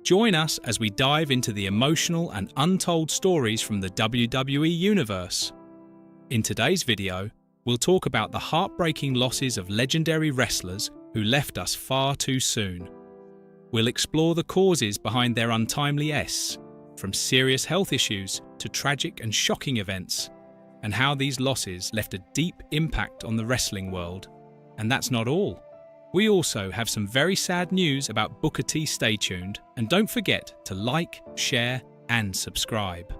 Join us as we dive into the emotional and untold stories from the WWE universe. In today's video, we'll talk about the heartbreaking losses of legendary wrestlers who left us far too soon. We'll explore the causes behind their untimely deaths, from serious health issues to tragic and shocking events, and how these losses left a deep impact on the wrestling world. And that's not all. We also have some very sad news about Booker T. Stay tuned, and don't forget to like, share, and subscribe.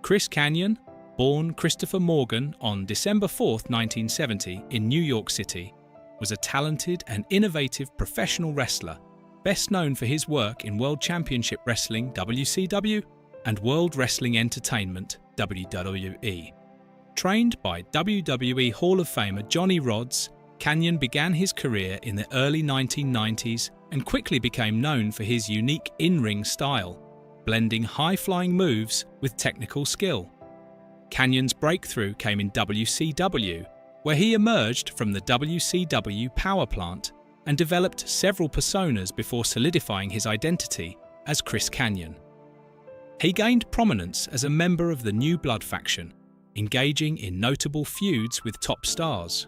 Chris Kanyon, born Christopher Morgan on December 4th, 1970 in New York City, was a talented and innovative professional wrestler, best known for his work in World Championship Wrestling (WCW) and World Wrestling Entertainment (WWE). Trained by WWE Hall of Famer Johnny Rodz, Kanyon began his career in the early 1990s and quickly became known for his unique in-ring style, blending high-flying moves with technical skill. Kanyon's breakthrough came in WCW, where he emerged from the WCW power plant and developed several personas before solidifying his identity as Chris Kanyon. He gained prominence as a member of the New Blood faction, engaging in notable feuds with top stars.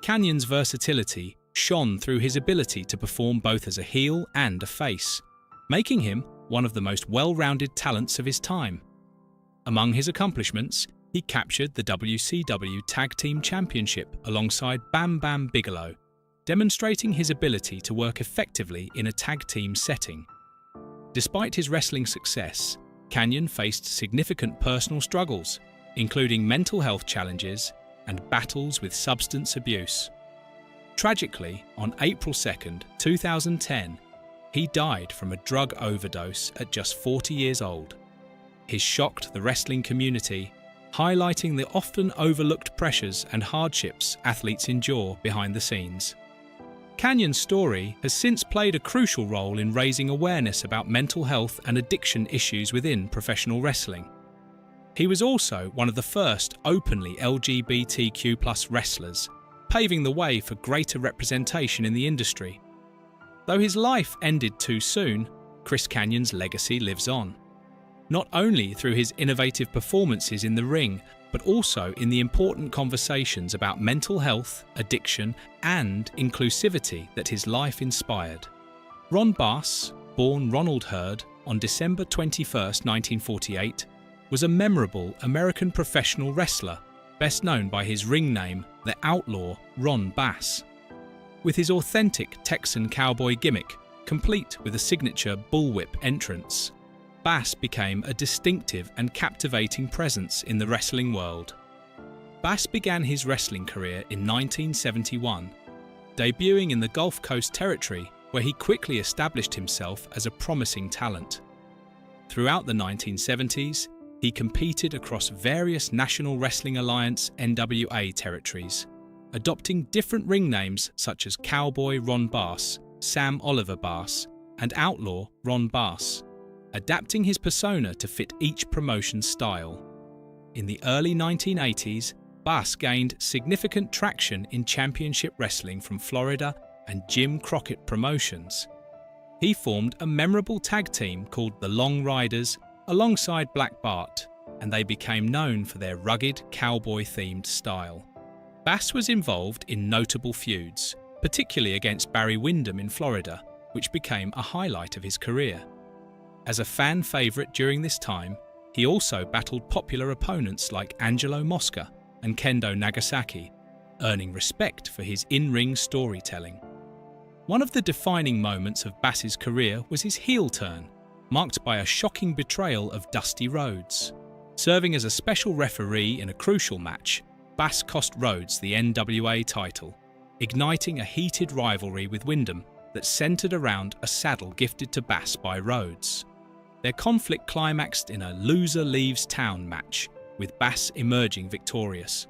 Kanyon's versatility shone through his ability to perform both as a heel and a face, making him one of the most well-rounded talents of his time. Among his accomplishments, he captured the WCW Tag Team Championship alongside Bam Bam Bigelow, demonstrating his ability to work effectively in a tag team setting. Despite his wrestling success, Kanyon faced significant personal struggles, including mental health challenges and battles with substance abuse. Tragically, on April 2nd, 2010, he died from a drug overdose at just 40 years old. He shocked the wrestling community, highlighting the often overlooked pressures and hardships athletes endure behind the scenes. Kanyon's story has since played a crucial role in raising awareness about mental health and addiction issues within professional wrestling. He was also one of the first openly LGBTQ+ wrestlers, paving the way for greater representation in the industry. Though his life ended too soon, Chris Kanyon's legacy lives on, not only through his innovative performances in the ring, but also in the important conversations about mental health, addiction, and inclusivity that his life inspired. Ron Bass, born Ronald Hurd on December 21st, 1948, was a memorable American professional wrestler, best known by his ring name, the Outlaw Ron Bass. With his authentic Texan cowboy gimmick, complete with a signature bullwhip entrance, Bass became a distinctive and captivating presence in the wrestling world. Bass began his wrestling career in 1971, debuting in the Gulf Coast territory, where he quickly established himself as a promising talent. Throughout the 1970s, he competed across various National Wrestling Alliance (NWA) territories, adopting different ring names such as Cowboy Ron Bass, Sam Oliver Bass, and Outlaw Ron Bass, adapting his persona to fit each promotion's style. In the early 1980s, Bass gained significant traction in championship wrestling from Florida and Jim Crockett Promotions. He formed a memorable tag team called the Long Riders alongside Black Bart, and they became known for their rugged, cowboy-themed style. Bass was involved in notable feuds, particularly against Barry Windham in Florida, which became a highlight of his career. As a fan favorite during this time, he also battled popular opponents like Angelo Mosca and Kendo Nagasaki, earning respect for his in-ring storytelling. One of the defining moments of Bass's career was his heel turn, marked by a shocking betrayal of Dusty Rhodes. Serving as a special referee in a crucial match, Bass cost Rhodes the NWA title, igniting a heated rivalry with Windham that centered around a saddle gifted to Bass by Rhodes. Their conflict climaxed in a loser leaves town match, with Bass emerging victorious.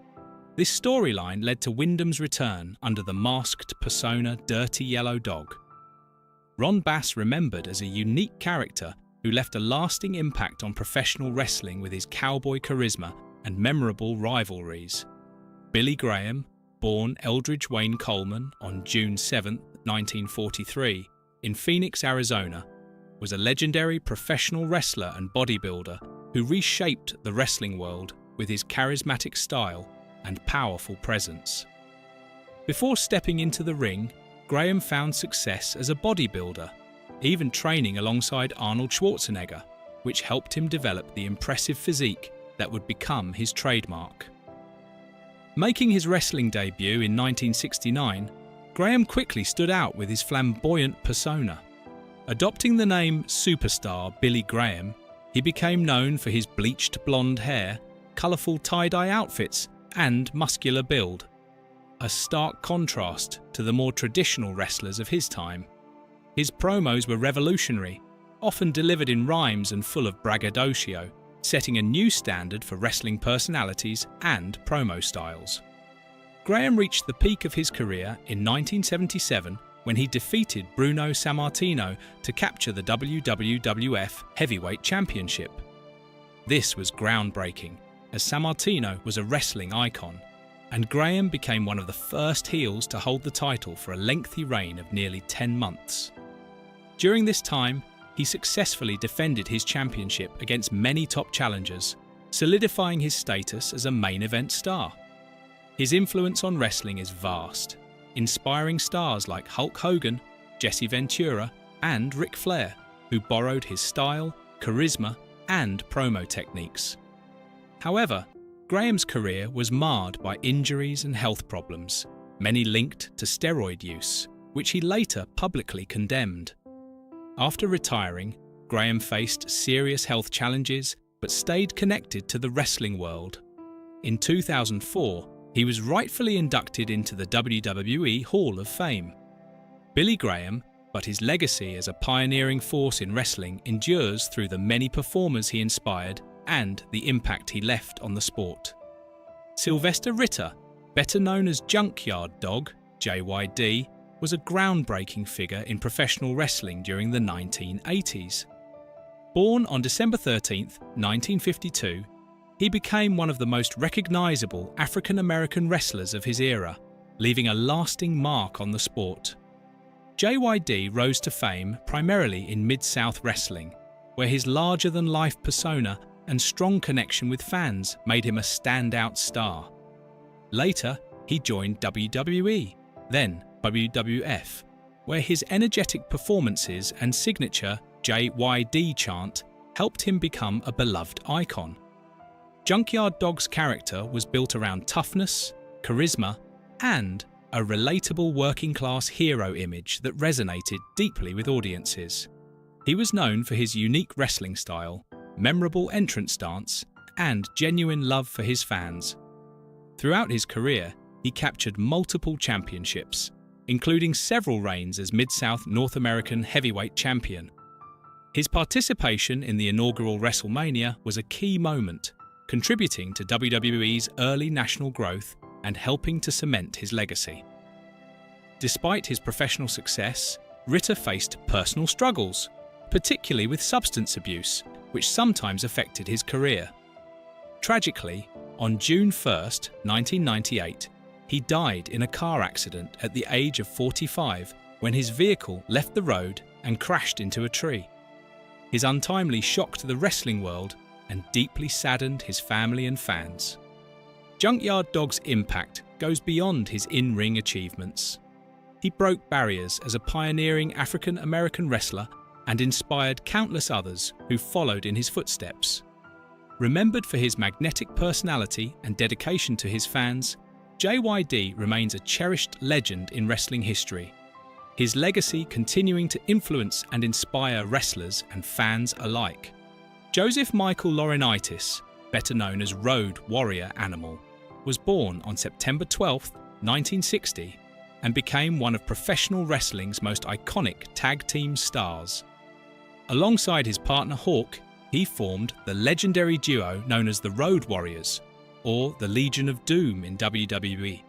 This storyline led to Windham's return under the masked persona Dirty Yellow Dog. Ron Bass remembered as a unique character who left a lasting impact on professional wrestling with his cowboy charisma and memorable rivalries. Billy Graham, born Eldridge Wayne Coleman on June 7, 1943, in Phoenix, Arizona, was a legendary professional wrestler and bodybuilder who reshaped the wrestling world with his charismatic style and powerful presence. Before stepping into the ring, Graham found success as a bodybuilder, even training alongside Arnold Schwarzenegger, which helped him develop the impressive physique that would become his trademark. Making his wrestling debut in 1969, Graham quickly stood out with his flamboyant persona. Adopting the name Superstar Billy Graham, he became known for his bleached blonde hair, colourful tie-dye outfits, and muscular build, a stark contrast to the more traditional wrestlers of his time. His promos were revolutionary, often delivered in rhymes and full of braggadocio, setting a new standard for wrestling personalities and promo styles. Graham reached the peak of his career in 1977 when he defeated Bruno Sammartino to capture the WWF Heavyweight Championship. This was groundbreaking, as Sammartino was a wrestling icon, and Graham became one of the first heels to hold the title for a lengthy reign of nearly 10 months. During this time, he successfully defended his championship against many top challengers, solidifying his status as a main event star. His influence on wrestling is vast, inspiring stars like Hulk Hogan, Jesse Ventura, and Ric Flair, who borrowed his style, charisma, and promo techniques. However, Graham's career was marred by injuries and health problems, many linked to steroid use, which he later publicly condemned. After retiring, Graham faced serious health challenges but stayed connected to the wrestling world. In 2004, he was rightfully inducted into the WWE Hall of Fame. Billy Graham, but his legacy as a pioneering force in wrestling endures through the many performers he inspired and the impact he left on the sport. Sylvester Ritter, better known as Junkyard Dog, JYD, was a groundbreaking figure in professional wrestling during the 1980s. Born on December 13, 1952, he became one of the most recognizable African-American wrestlers of his era, leaving a lasting mark on the sport. JYD rose to fame primarily in Mid-South wrestling, where his larger-than-life persona and strong connection with fans made him a standout star. Later, he joined WWE, then WWF, where his energetic performances and signature JYD chant helped him become a beloved icon. Junkyard Dog's character was built around toughness, charisma, and a relatable working-class hero image that resonated deeply with audiences. He was known for his unique wrestling style, memorable entrance stance, and genuine love for his fans. Throughout his career, he captured multiple championships, including several reigns as Mid-South North American Heavyweight Champion. His participation in the inaugural WrestleMania was a key moment, contributing to WWE's early national growth and helping to cement his legacy. Despite his professional success, Ritter faced personal struggles, particularly with substance abuse, which sometimes affected his career. Tragically, on June 1, 1998, he died in a car accident at the age of 45 when his vehicle left the road and crashed into a tree. His untimely shocked the wrestling world and deeply saddened his family and fans. Junkyard Dog's impact goes beyond his in-ring achievements. He broke barriers as a pioneering African-American wrestler and inspired countless others who followed in his footsteps. Remembered for his magnetic personality and dedication to his fans, JYD remains a cherished legend in wrestling history, his legacy continuing to influence and inspire wrestlers and fans alike. Joseph Michael Laurinaitis, better known as Road Warrior Animal, was born on September 12, 1960, and became one of professional wrestling's most iconic tag team stars. Alongside his partner Hawk, he formed the legendary duo known as the Road Warriors, or the Legion of Doom in WWE.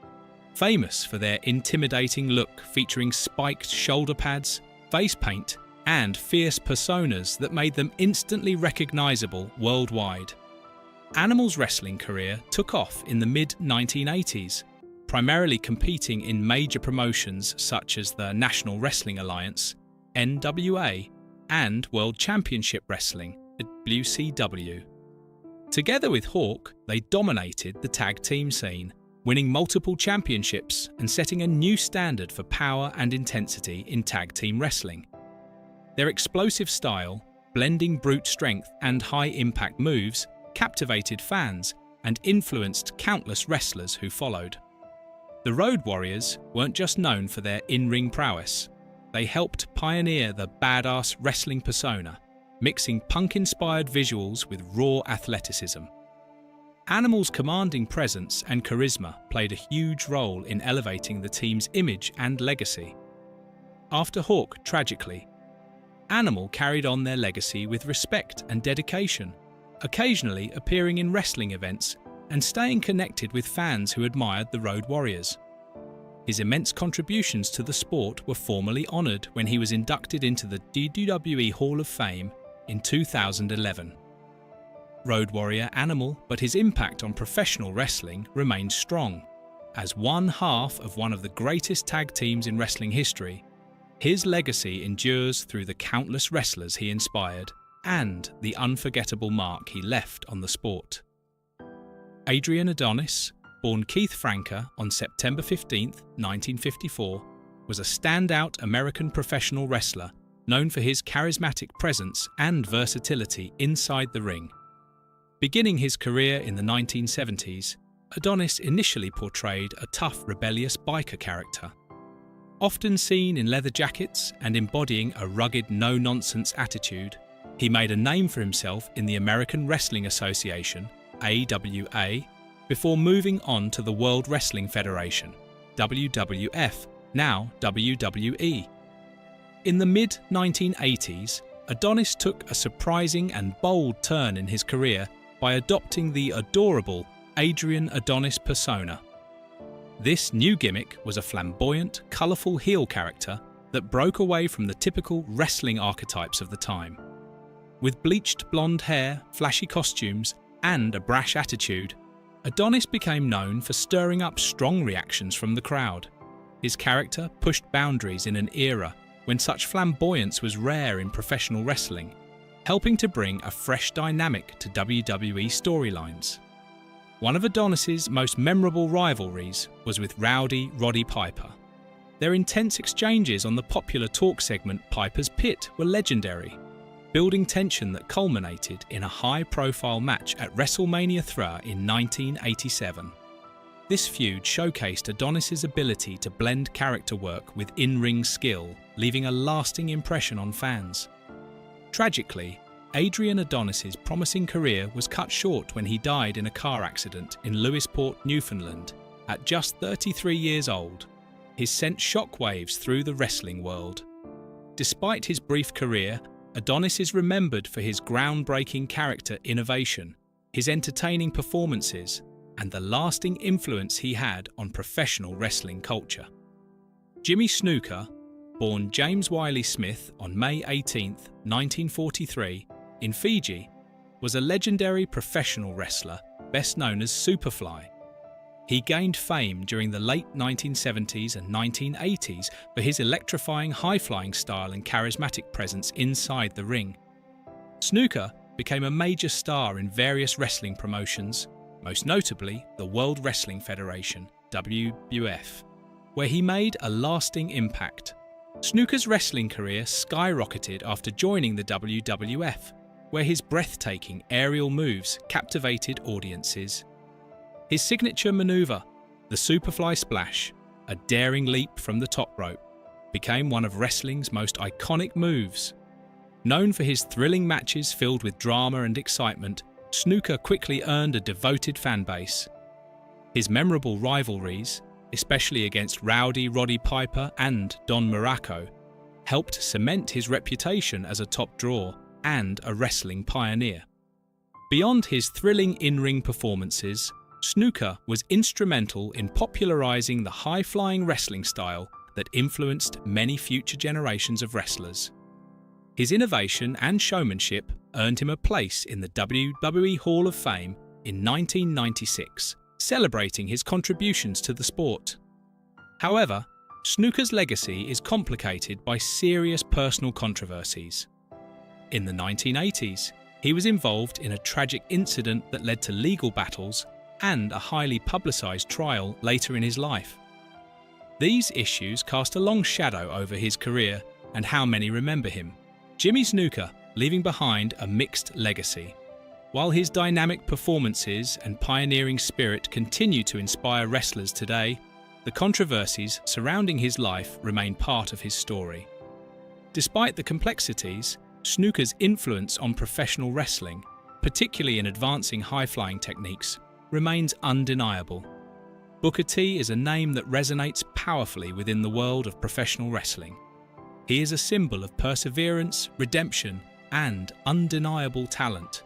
Famous for their intimidating look featuring spiked shoulder pads, face paint, and fierce personas that made them instantly recognizable worldwide. Animal's wrestling career took off in the mid-1980s, primarily competing in major promotions such as the National Wrestling Alliance, NWA, and World Championship Wrestling, WCW. Together with Hawk, they dominated the tag team scene, winning multiple championships and setting a new standard for power and intensity in tag team wrestling. Their explosive style, blending brute strength and high-impact moves, captivated fans and influenced countless wrestlers who followed. The Road Warriors weren't just known for their in-ring prowess. They helped pioneer the badass wrestling persona, mixing punk-inspired visuals with raw athleticism. Animal's commanding presence and charisma played a huge role in elevating the team's image and legacy. After Hawk, tragically, Animal carried on their legacy with respect and dedication, occasionally appearing in wrestling events and staying connected with fans who admired the Road Warriors. His immense contributions to the sport were formally honoured when he was inducted into the WWE Hall of Fame in 2011. Road Warrior Animal, but his impact on professional wrestling remained strong. As one half of one of the greatest tag teams in wrestling history, his legacy endures through the countless wrestlers he inspired and the unforgettable mark he left on the sport. Adrian Adonis, born Keith Franker on September 15, 1954, was a standout American professional wrestler known for his charismatic presence and versatility inside the ring. Beginning his career in the 1970s, Adonis initially portrayed a tough, rebellious biker character. Often seen in leather jackets and embodying a rugged, no-nonsense attitude, he made a name for himself in the American Wrestling Association, AWA, before moving on to the World Wrestling Federation, WWF, now WWE. In the mid-1980s, Adonis took a surprising and bold turn in his career by adopting the adorable Adrian Adonis persona. This new gimmick was a flamboyant, colourful heel character that broke away from the typical wrestling archetypes of the time. With bleached blonde hair, flashy costumes, and a brash attitude, Adonis became known for stirring up strong reactions from the crowd. His character pushed boundaries in an era when such flamboyance was rare in professional wrestling, helping to bring a fresh dynamic to WWE storylines. One of Adonis's most memorable rivalries was with Rowdy Roddy Piper. Their intense exchanges on the popular talk segment Piper's Pit were legendary, building tension that culminated in a high-profile match at WrestleMania 3 in 1987. This feud showcased Adonis's ability to blend character work with in-ring skill, leaving a lasting impression on fans. Tragically, Adrian Adonis's promising career was cut short when he died in a car accident in Lewisport, Newfoundland, at just 33 years old. He sent shockwaves through the wrestling world. Despite his brief career, Adonis is remembered for his groundbreaking character innovation, his entertaining performances, and the lasting influence he had on professional wrestling culture. Jimmy Snuka, born James Wiley Smith on May 18, 1943, in Fiji, was a legendary professional wrestler, best known as Superfly. He gained fame during the late 1970s and 1980s for his electrifying high-flying style and charismatic presence inside the ring. Snuka became a major star in various wrestling promotions, most notably the World Wrestling Federation, WWF, where he made a lasting impact. Snuka's wrestling career skyrocketed after joining the WWF, where his breathtaking aerial moves captivated audiences. His signature maneuver, the Superfly Splash, a daring leap from the top rope, became one of wrestling's most iconic moves. Known for his thrilling matches filled with drama and excitement, Snuka quickly earned a devoted fan base. His memorable rivalries, especially against Rowdy Roddy Piper and Don Muraco, helped cement his reputation as a top draw and a wrestling pioneer. Beyond his thrilling in-ring performances, Snuka was instrumental in popularizing the high-flying wrestling style that influenced many future generations of wrestlers. His innovation and showmanship earned him a place in the WWE Hall of Fame in 1996, celebrating his contributions to the sport. However, Snuka's legacy is complicated by serious personal controversies. In the 1980s, he was involved in a tragic incident that led to legal battles and a highly publicized trial later in his life. These issues cast a long shadow over his career and how many remember him. Jimmy Snuka leaving behind a mixed legacy. While his dynamic performances and pioneering spirit continue to inspire wrestlers today, the controversies surrounding his life remain part of his story. Despite the complexities, Snuka's influence on professional wrestling, particularly in advancing high-flying techniques, remains undeniable. Booker T is a name that resonates powerfully within the world of professional wrestling. He is a symbol of perseverance, redemption, and undeniable talent.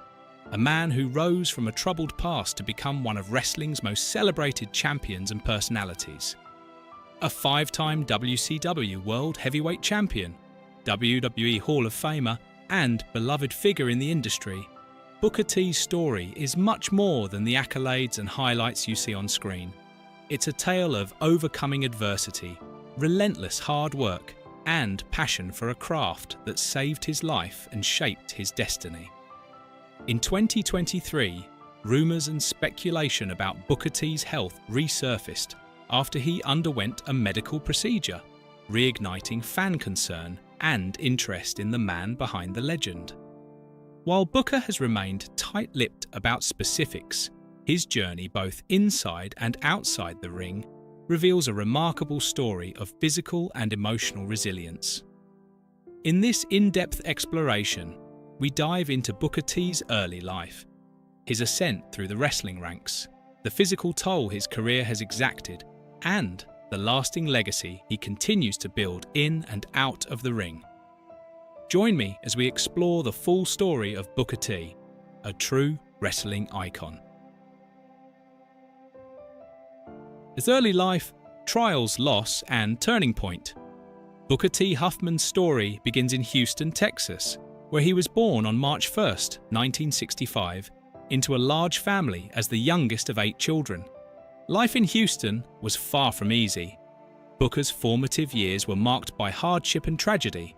A man who rose from a troubled past to become one of wrestling's most celebrated champions and personalities. A five-time WCW World Heavyweight Champion, WWE Hall of Famer, and beloved figure in the industry, Booker T's story is much more than the accolades and highlights you see on screen. It's a tale of overcoming adversity, relentless hard work, and passion for a craft that saved his life and shaped his destiny. In 2023, rumours and speculation about Booker T's health resurfaced after he underwent a medical procedure, reigniting fan concern and interest in the man behind the legend. While Booker has remained tight-lipped about specifics, his journey both inside and outside the ring reveals a remarkable story of physical and emotional resilience. In this in-depth exploration, we dive into Booker T's early life, his ascent through the wrestling ranks, the physical toll his career has exacted, and the lasting legacy he continues to build in and out of the ring. Join me as we explore the full story of Booker T, a true wrestling icon. His early life, trials, loss, and turning point. Booker T. Huffman's story begins in Houston, Texas, where he was born on March 1, 1965, into a large family as the youngest of 8 children. Life in Houston was far from easy. Booker's formative years were marked by hardship and tragedy.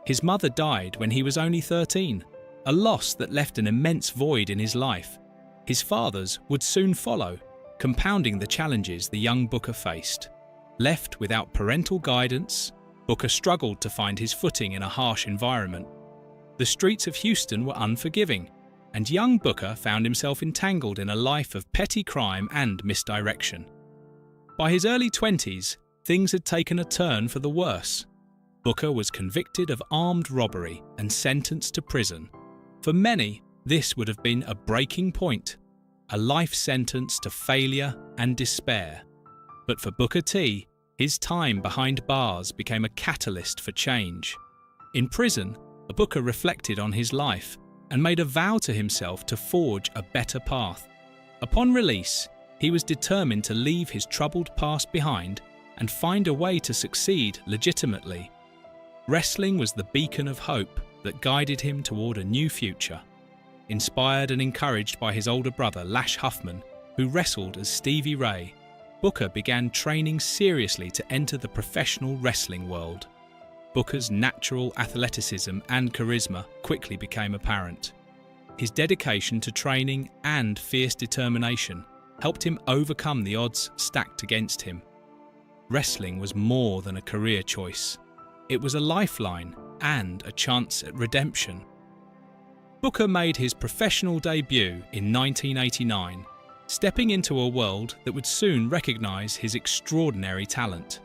His mother died when he was only 13, a loss that left an immense void in his life. His father's would soon follow, compounding the challenges the young Booker faced. Left without parental guidance, Booker struggled to find his footing in a harsh environment. The streets of Houston were unforgiving, and young Booker found himself entangled in a life of petty crime and misdirection. By his early 20s, things had taken a turn for the worse. Booker was convicted of armed robbery and sentenced to prison. For many, this would have been a breaking point, a life sentence to failure and despair. But for Booker T, his time behind bars became a catalyst for change. In prison, Booker reflected on his life and made a vow to himself to forge a better path. Upon release, he was determined to leave his troubled past behind and find a way to succeed legitimately. Wrestling was the beacon of hope that guided him toward a new future. Inspired and encouraged by his older brother Lash Huffman, who wrestled as Stevie Ray, Booker began training seriously to enter the professional wrestling world. Booker's natural athleticism and charisma quickly became apparent. His dedication to training and fierce determination helped him overcome the odds stacked against him. Wrestling was more than a career choice. It was a lifeline and a chance at redemption. Booker made his professional debut in 1989, stepping into a world that would soon recognize his extraordinary talent.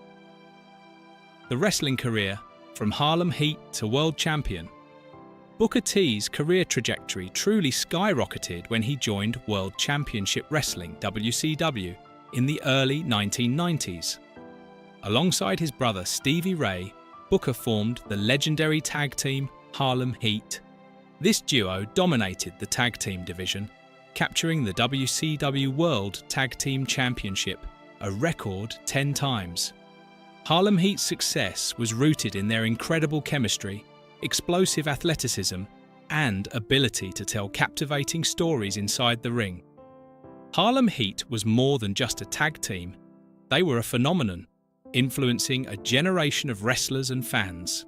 The wrestling career, from Harlem Heat to world champion. Booker T's career trajectory truly skyrocketed when he joined World Championship Wrestling (WCW) in the early 1990s. Alongside his brother Stevie Ray, Booker formed the legendary tag team Harlem Heat. This duo dominated the tag team division, capturing the WCW World Tag Team Championship a record 10 times. Harlem Heat's success was rooted in their incredible chemistry, explosive athleticism, and ability to tell captivating stories inside the ring. Harlem Heat was more than just a tag team. They were a phenomenon, influencing a generation of wrestlers and fans.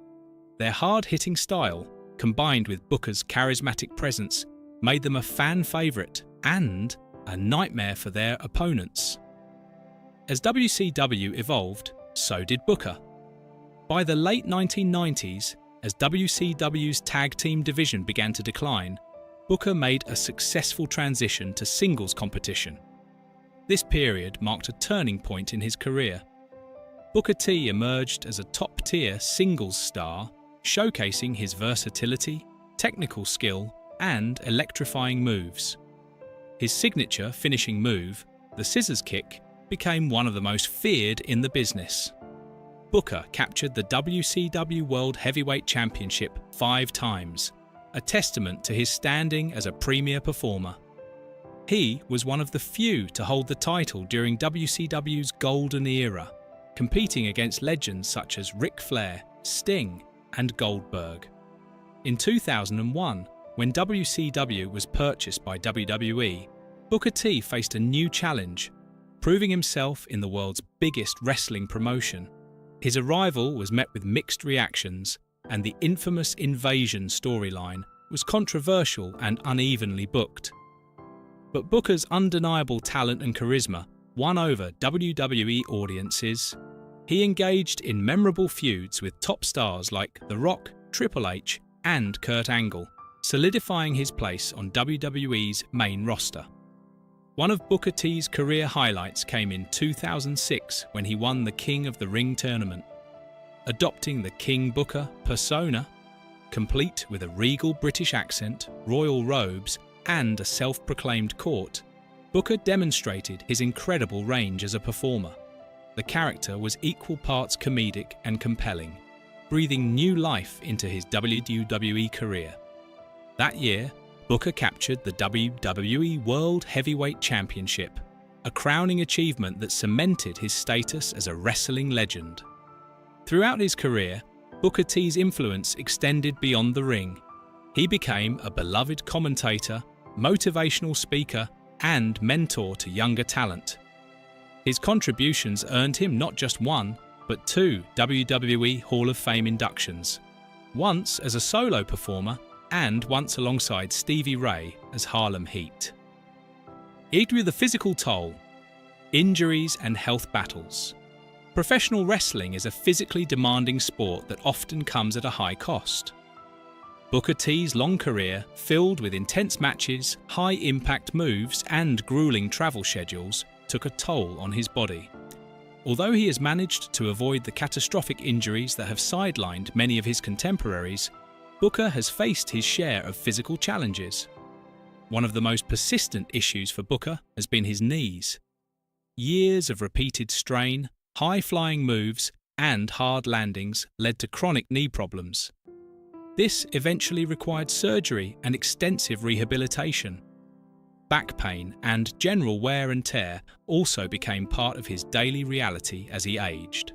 Their hard-hitting style, combined with Booker's charismatic presence, made them a fan favourite and a nightmare for their opponents. As WCW evolved, so did Booker. By the late 1990s, as WCW's tag team division began to decline, Booker made a successful transition to singles competition. This period marked a turning point in his career. Booker T emerged as a top-tier singles star, showcasing his versatility, technical skill, and electrifying moves. His signature finishing move, the scissors kick, became one of the most feared in the business. Booker captured the WCW World Heavyweight Championship 5 times, a testament to his standing as a premier performer. He was one of the few to hold the title during WCW's golden era, competing against legends such as Ric Flair, Sting, and Goldberg. In 2001, when WCW was purchased by WWE, Booker T faced a new challenge, proving himself in the world's biggest wrestling promotion. His arrival was met with mixed reactions, and the infamous Invasion storyline was controversial and unevenly booked. But Booker's undeniable talent and charisma won over WWE audiences. He engaged in memorable feuds with top stars like The Rock, Triple H, and Kurt Angle, solidifying his place on WWE's main roster. One of Booker T's career highlights came in 2006 when he won the King of the Ring tournament. Adopting the King Booker persona, complete with a regal British accent, royal robes, and a self-proclaimed court, Booker demonstrated his incredible range as a performer. The character was equal parts comedic and compelling, breathing new life into his WWE career. That year, Booker captured the WWE World Heavyweight Championship, a crowning achievement that cemented his status as a wrestling legend. Throughout his career, Booker T's influence extended beyond the ring. He became a beloved commentator, motivational speaker, and mentor to younger talent. His contributions earned him not just one, but 2 WWE Hall of Fame inductions, once as a solo performer and once alongside Stevie Ray as Harlem Heat. It with a physical toll, injuries and health battles. Professional wrestling is a physically demanding sport that often comes at a high cost. Booker T's long career, filled with intense matches, high-impact moves, and grueling travel schedules, took a toll on his body. Although he has managed to avoid the catastrophic injuries that have sidelined many of his contemporaries, Booker has faced his share of physical challenges. One of the most persistent issues for Booker has been his knees. Years of repeated strain, high-flying moves, and hard landings led to chronic knee problems. This eventually required surgery and extensive rehabilitation. Back pain and general wear and tear also became part of his daily reality as he aged.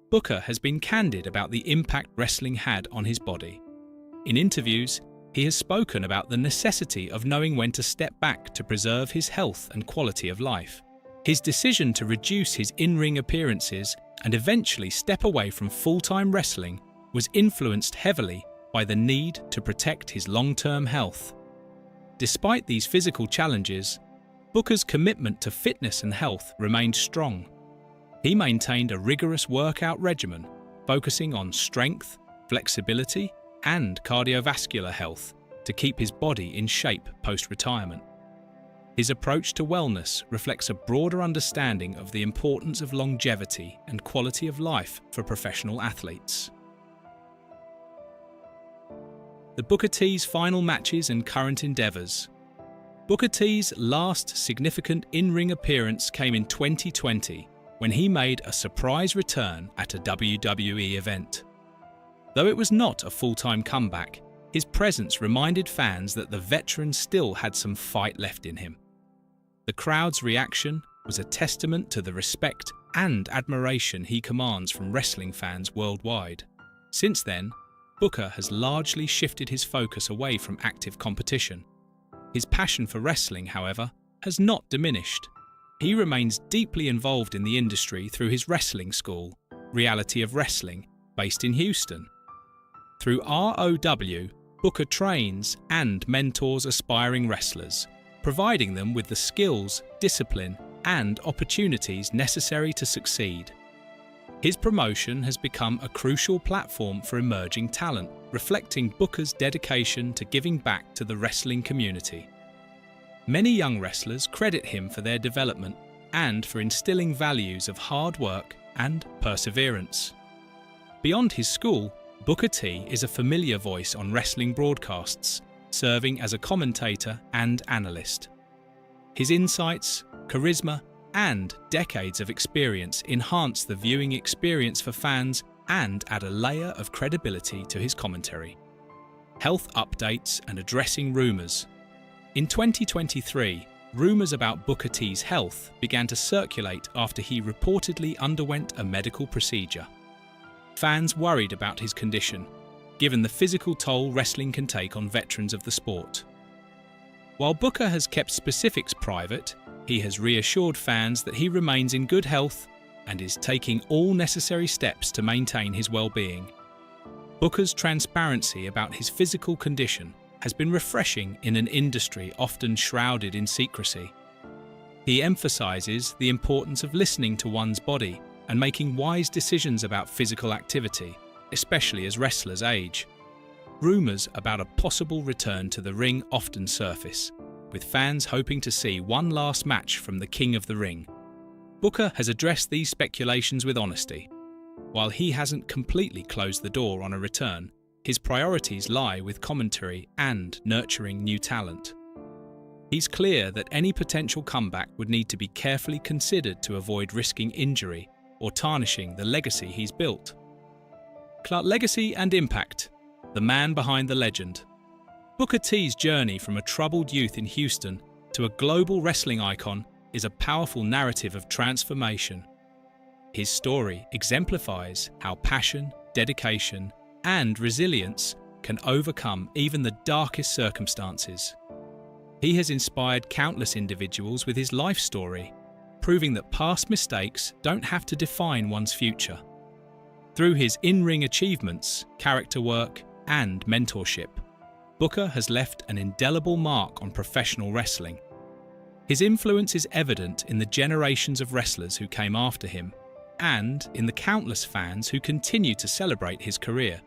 Booker has been candid about the impact wrestling had on his body. In interviews, he has spoken about the necessity of knowing when to step back to preserve his health and quality of life. His decision to reduce his in-ring appearances and eventually step away from full-time wrestling was influenced heavily by the need to protect his long-term health. Despite these physical challenges, Booker's commitment to fitness and health remained strong. He maintained a rigorous workout regimen, focusing on strength, flexibility, and cardiovascular health to keep his body in shape post-retirement. His approach to wellness reflects a broader understanding of the importance of longevity and quality of life for professional athletes. The Booker T's final matches and current endeavours. Booker T's last significant in-ring appearance came in 2020 when he made a surprise return at a WWE event. Though it was not a full-time comeback, his presence reminded fans that the veteran still had some fight left in him. The crowd's reaction was a testament to the respect and admiration he commands from wrestling fans worldwide. Since then, Booker has largely shifted his focus away from active competition. His passion for wrestling, however, has not diminished. He remains deeply involved in the industry through his wrestling school, Reality of Wrestling, based in Houston. Through ROW, Booker trains and mentors aspiring wrestlers, providing them with the skills, discipline, and opportunities necessary to succeed. His promotion has become a crucial platform for emerging talent, reflecting Booker's dedication to giving back to the wrestling community. Many young wrestlers credit him for their development and for instilling values of hard work and perseverance. Beyond his school, Booker T is a familiar voice on wrestling broadcasts, serving as a commentator and analyst. His insights, charisma, and decades of experience enhance the viewing experience for fans and add a layer of credibility to his commentary. Health updates and addressing rumours. In 2023, rumours about Booker T's health began to circulate after he reportedly underwent a medical procedure. Fans worried about his condition, given the physical toll wrestling can take on veterans of the sport. While Booker has kept specifics private, he has reassured fans that he remains in good health and is taking all necessary steps to maintain his well-being. Booker's transparency about his physical condition has been refreshing in an industry often shrouded in secrecy. He emphasizes the importance of listening to one's body and making wise decisions about physical activity, especially as wrestlers age. Rumours about a possible return to the ring often surface, with fans hoping to see one last match from the King of the Ring. Booker has addressed these speculations with honesty. While he hasn't completely closed the door on a return, his priorities lie with commentary and nurturing new talent. He's clear that any potential comeback would need to be carefully considered to avoid risking injury or tarnishing the legacy he's built. Legacy and impact. The man behind the legend. Booker T's journey from a troubled youth in Houston to a global wrestling icon is a powerful narrative of transformation. His story exemplifies how passion, dedication, and resilience can overcome even the darkest circumstances. He has inspired countless individuals with his life story, proving that past mistakes don't have to define one's future. Through his in-ring achievements, character work, and mentorship, Booker has left an indelible mark on professional wrestling. His influence is evident in the generations of wrestlers who came after him, and in the countless fans who continue to celebrate his career.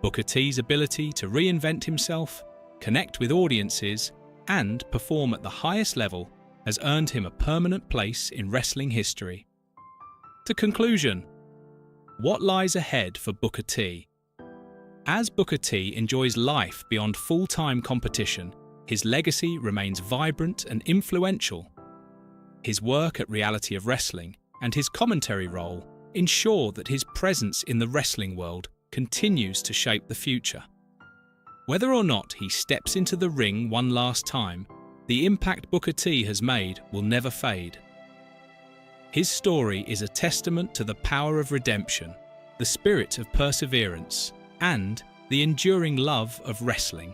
Booker T's ability to reinvent himself, connect with audiences, and perform at the highest level has earned him a permanent place in wrestling history. To conclusion, what lies ahead for Booker T? As Booker T enjoys life beyond full-time competition, his legacy remains vibrant and influential. His work at Reality of Wrestling and his commentary role ensure that his presence in the wrestling world continues to shape the future. Whether or not he steps into the ring one last time, the impact Booker T has made will never fade. His story is a testament to the power of redemption, the spirit of perseverance, and the enduring love of wrestling.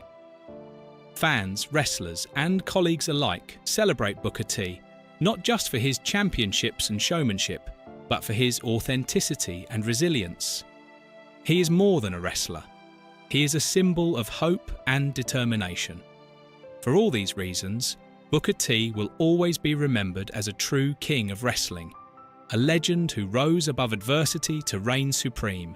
Fans, wrestlers, and colleagues alike celebrate Booker T, not just for his championships and showmanship, but for his authenticity and resilience. He is more than a wrestler. He is a symbol of hope and determination. For all these reasons, Booker T will always be remembered as a true king of wrestling, a legend who rose above adversity to reign supreme.